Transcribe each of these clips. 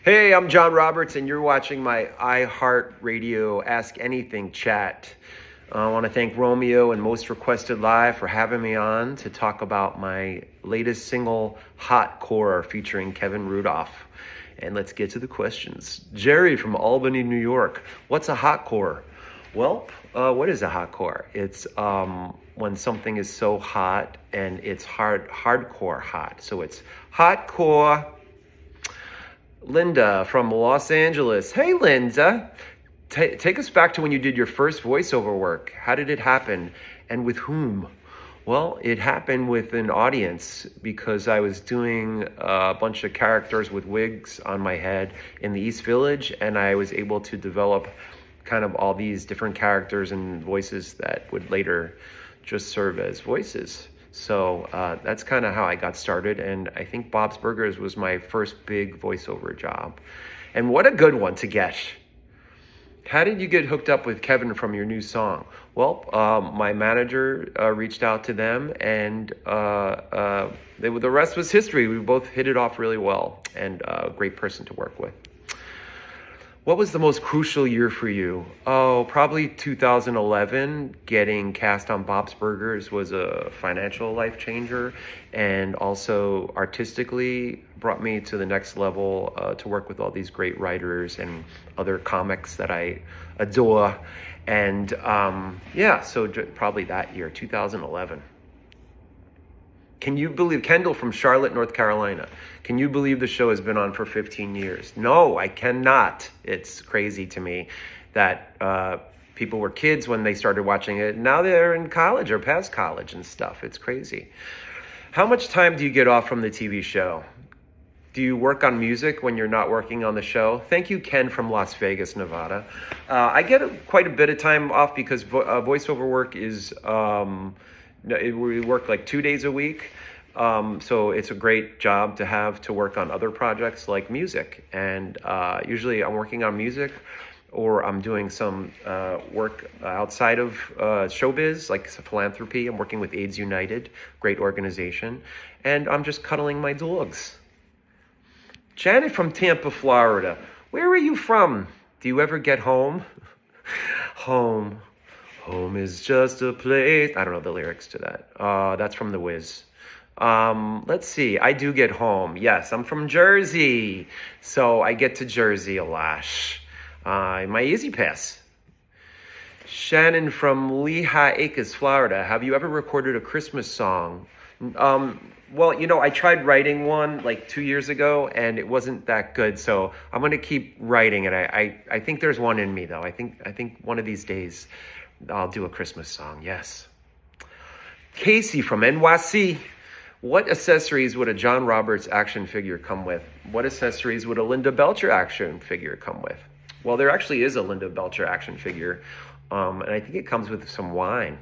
Hey, I'm John Roberts, and you're watching my iHeartRadio Ask Anything chat. I want to thank Romeo and Most Requested Live for having me on to talk about my latest single, Hot Core, featuring Kevin Rudolph. And let's get to the questions. Jerry from Albany, New York. What's a hot core? Well, what is a hot core? It's when something is so hot and it's hardcore hot. So it's hot core. Linda from Los Angeles. Hey, Linda. Take us back to when you did your first voiceover work. How did it happen and with whom? Well, it happened with an audience because I was doing a bunch of characters with wigs on my head in the East Village, and I was able to develop kind of all these different characters and voices that would later just serve as voices. So that's kind of how I got started, and I think Bob's Burgers was my first big voiceover job. And what a good one to get. How did you get hooked up with Kevin from your new song? Well, my manager reached out to them, and the rest was history. We both hit it off really well, and a great person to work with. What was the most crucial year for you? Oh, probably 2011. Getting cast on Bob's Burgers was a financial life changer, and also artistically brought me to the next level to work with all these great writers and other comics that I adore. And so probably that year, 2011. Can you believe, Kendall from Charlotte, North Carolina, can you believe the show has been on for 15 years? No, I cannot. It's crazy to me that people were kids when they started watching it. Now they're in college or past college and stuff. It's crazy. How much time do you get off from the TV show? Do you work on music when you're not working on the show? Thank you, Ken from Las Vegas, Nevada. I get quite a bit of time off because voiceover work is... we work like 2 days a week, so it's a great job to have to work on other projects like music. And usually I'm working on music, or I'm doing some work outside of showbiz, like philanthropy. I'm working with AIDS United, great organization, and I'm just cuddling my dogs. Janet from Tampa, Florida. Where are you from? Do you ever get home? Home. Home is just a place. I don't know the lyrics to that. That's from The Wiz. Let's see. I do get home. Yes, I'm from Jersey. So I get to Jersey a lot. My Easy Pass. Shannon from Lehigh Acres, Florida. Have you ever recorded a Christmas song? Well, I tried writing one like 2 years ago, and it wasn't that good. So I'm going to keep writing it. I think there's one in me, though. I think one of these days I'll do a Christmas song, yes. Casey from NYC. What accessories would a John Roberts action figure come with? What accessories would a Linda Belcher action figure come with? Well, there actually is a Linda Belcher action figure, and I think it comes with some wine.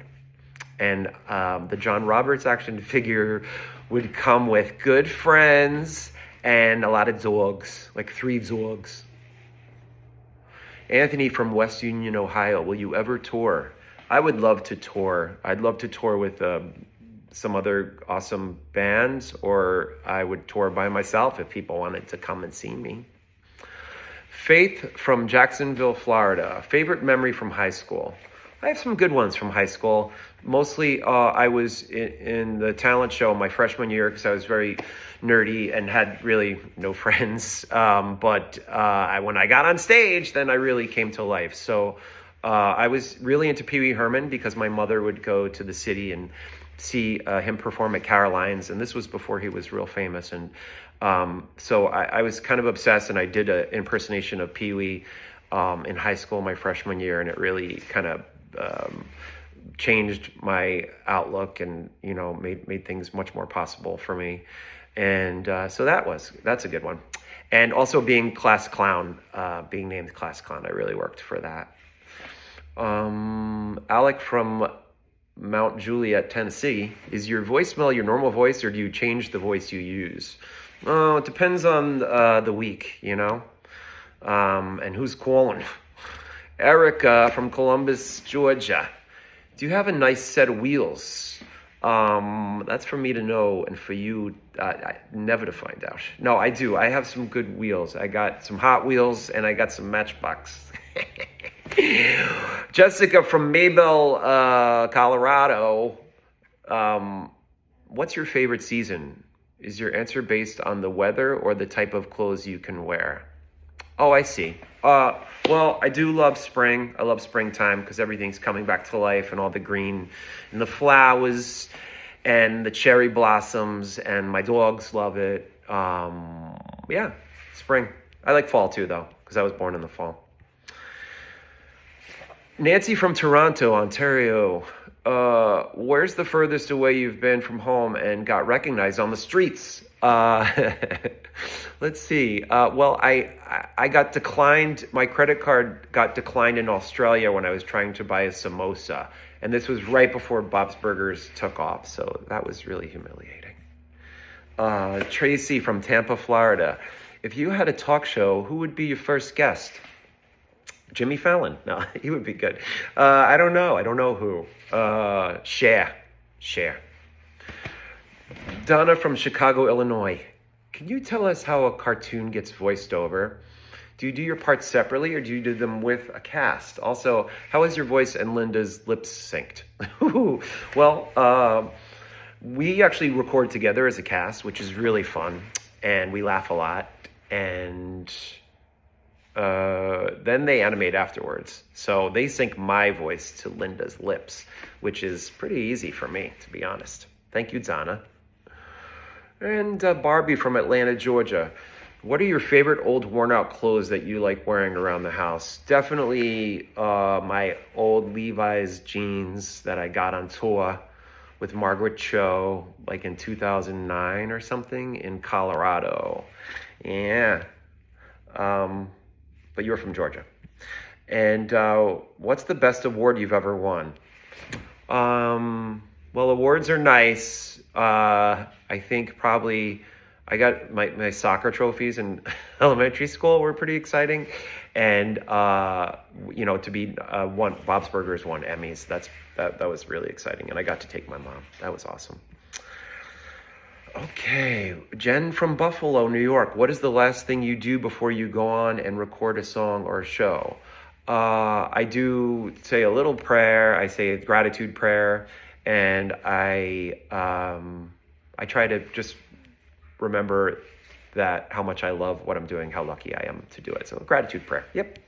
And the John Roberts action figure would come with good friends and a lot of dogs, like 3 dogs. Anthony from West Union, Ohio. Will you ever tour? I would love to tour. I'd love to tour with some other awesome bands, or I would tour by myself if people wanted to come and see me. Faith from Jacksonville, Florida. Favorite memory from high school? I have some good ones from high school. Mostly I was in the talent show my freshman year because I was very nerdy and had really no friends. But when I got on stage, then I really came to life. So I was really into Pee Wee Herman because my mother would go to the city and see him perform at Caroline's. And this was before he was real famous. And so I was kind of obsessed, and I did an impersonation of Pee Wee in high school my freshman year. And it really kind of changed my outlook and, made things much more possible for me. And so that's a good one. And also being class clown, being named class clown, I really worked for that. Alec from Mount Juliet, Tennessee. Is your voicemail your normal voice, or do you change the voice you use? Oh, it depends on the week, and who's calling. Erica from Columbus, Georgia. Do you have a nice set of wheels? That's for me to know, and for you, Never to find out. No, I do. I have some good wheels. I got some Hot Wheels and I got some Matchbox. Jessica from Maybell, Colorado. What's your favorite season? Is your answer based on the weather or the type of clothes you can wear? Oh, I see. Well, I do love spring. I love springtime because everything's coming back to life and all the green and the flowers and the cherry blossoms, and my dogs love it. Yeah, spring. I like fall too, though, because I was born in the fall. Nancy from Toronto, Ontario. Where's the furthest away you've been from home and got recognized on the streets? Let's see. Well, I got declined. My credit card got declined in Australia when I was trying to buy a samosa. And this was right before Bob's Burgers took off. So that was really humiliating. Tracy from Tampa, Florida. If you had a talk show, who would be your first guest? Jimmy Fallon. No, he would be good. I don't know. I don't know who. Cher. Donna from Chicago, Illinois. Can you tell us how a cartoon gets voiced over? Do you do your parts separately or do you do them with a cast? Also, how is your voice and Linda's lips synced? Well, we actually record together as a cast, which is really fun. And we laugh a lot. And then they animate afterwards. So they sync my voice to Linda's lips, which is pretty easy for me, to be honest. Thank you, Donna. And Barbie from Atlanta, Georgia. What are your favorite old worn-out clothes that you like wearing around the house? Definitely my old Levi's jeans that I got on tour with Margaret Cho, like in 2009 or something in Colorado. Yeah. But you're from Georgia. And what's the best award you've ever won? Well, awards are nice. I think probably I got my soccer trophies in elementary school were pretty exciting. And, to be Bob's Burgers won Emmys. That was really exciting. And I got to take my mom. That was awesome. Okay, Jen from Buffalo, New York. What is the last thing you do before you go on and record a song or a show? I do say a little prayer. I say a gratitude prayer, and I try to just remember that how much I love what I'm doing, how lucky I am to do it. So gratitude prayer. Yep.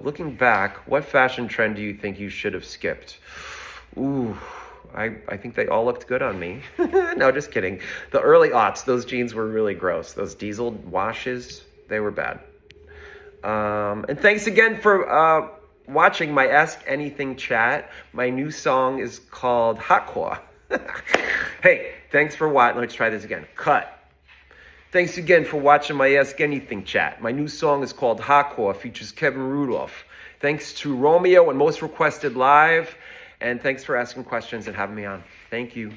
Looking back, what fashion trend do you think you should have skipped? Ooh. I think they all looked good on me. No, just kidding. The early aughts, those jeans were really gross. Those diesel washes, they were bad. And thanks again for watching my Ask Anything chat. My new song is called Hotcore. Hey, thanks for watching. Let's try this again. Cut. Thanks again for watching my Ask Anything chat. My new song is called Hotcore, features Kevin Rudolph. Thanks to Romeo and Most Requested Live. And thanks for asking questions and having me on. Thank you.